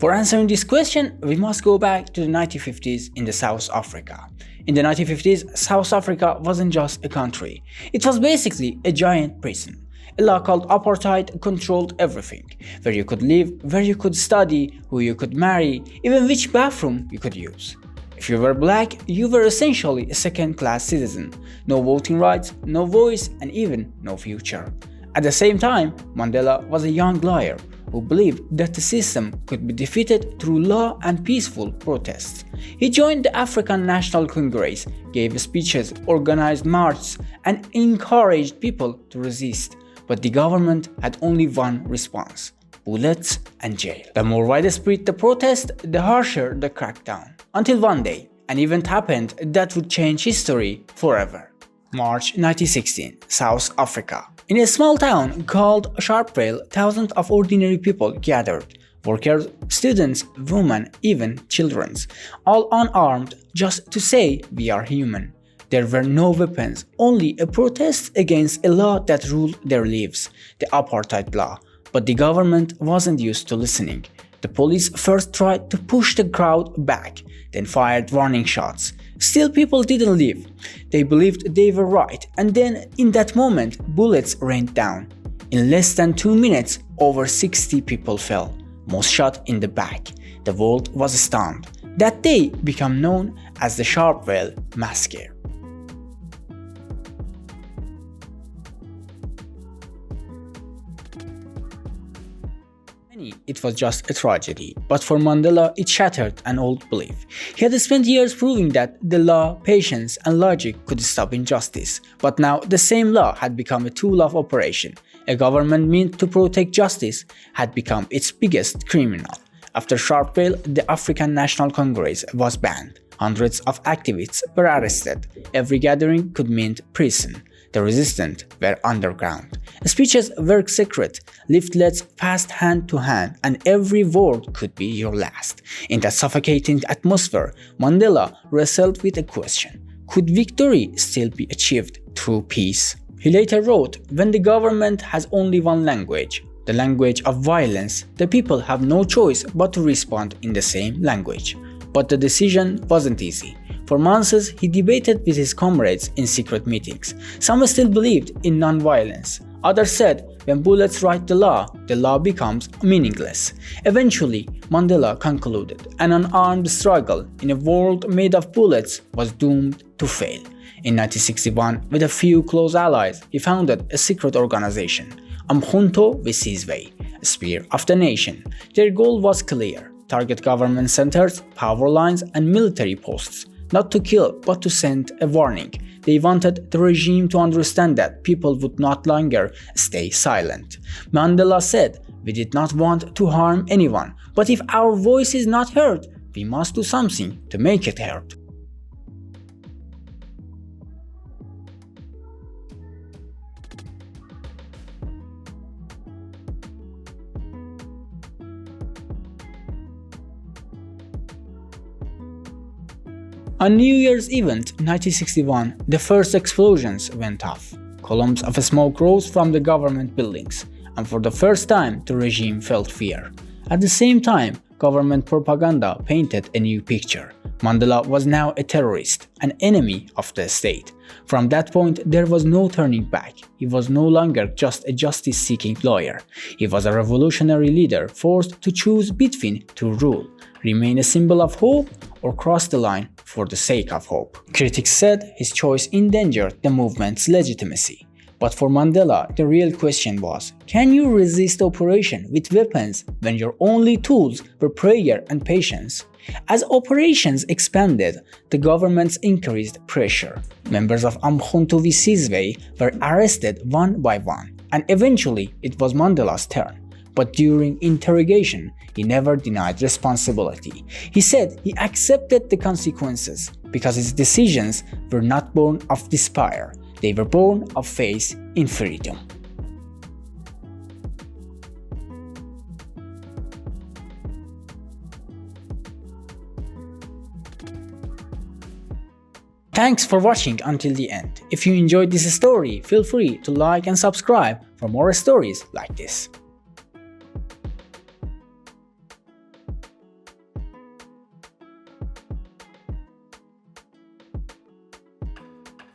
For answering this question, we must go back to the 1950s in the South Africa. In the 1950s, South Africa wasn't just a country. It was basically a giant prison. A law called apartheid controlled everything: where you could live, where you could study, who you could marry, even which bathroom you could use. If you were black, you were essentially a second-class citizen. No voting rights, no voice, and even no future. At the same time, Mandela was a young lawyer who believed that the system could be defeated through law and peaceful protests. He joined the African National Congress, gave speeches, organized marches, and encouraged people to resist. But the government had only one response: bullets and jail. The more widespread the protest, the harsher the crackdown. Until one day, an event happened that would change history forever. March 1916, South Africa. In a small town called Sharpeville, thousands of ordinary people gathered. Workers, students, women, even children, all unarmed, just to say we are human. There were no weapons, only a protest against a law that ruled their lives, the apartheid law. But the government wasn't used to listening. The police first tried to push the crowd back, then fired warning shots. Still, people didn't leave. They believed they were right, and then, in that moment, bullets rained down. In less than 2 minutes, over 60 people fell, most shot in the back. The world was stunned. That day became known as the Sharpeville Massacre. It was just a tragedy, but for Mandela it shattered an old belief. He had spent years proving that the law, patience, and logic could stop injustice, but now the same law had become a tool of oppression. A government meant to protect justice had become its biggest criminal. After Sharpeville, the African National Congress was banned. Hundreds of activists were arrested. Every gathering could mean prison. The resistance were underground. Speeches were secret, leaflets passed hand to hand, and every word could be your last. In that suffocating atmosphere, Mandela wrestled with a question: could victory still be achieved through peace? He later wrote, "When the government has only one language, the language of violence, the people have no choice but to respond in the same language." But the decision wasn't easy. For months, he debated with his comrades in secret meetings. Some still believed in non-violence. Others said, when bullets write the law becomes meaningless. Eventually, Mandela concluded, an unarmed struggle in a world made of bullets was doomed to fail. In 1961, with a few close allies, he founded a secret organization, Umkhonto weSizwe, a spear of the nation. Their goal was clear: target government centers, power lines, and military posts. Not to kill, but to send a warning. They wanted the regime to understand that people would not longer stay silent. Mandela said, "We did not want to harm anyone, but if our voice is not heard, we must do something to make it heard." On New Year's event 1961, the first explosions went off. Columns of smoke rose from the government buildings, and for the first time the regime felt fear. At the same time, government propaganda painted a new picture. Mandela was now a terrorist, an enemy of the state. From that point, there was no turning back. He was no longer just a justice-seeking lawyer. He was a revolutionary leader forced to choose between two rules: remain a symbol of hope or cross the line for the sake of hope. Critics said his choice endangered the movement's legitimacy. But for Mandela, the real question was, can you resist oppression with weapons when your only tools were prayer and patience? As operations expanded, the governments increased pressure. Members of Umkhonto weSizwe were arrested one by one, and eventually it was Mandela's turn. But during interrogation, he never denied responsibility. He said he accepted the consequences because his decisions were not born of despair, they were born of faith in freedom. Thanks for watching until the end. If you enjoyed this story, feel free to like and subscribe for more stories like this.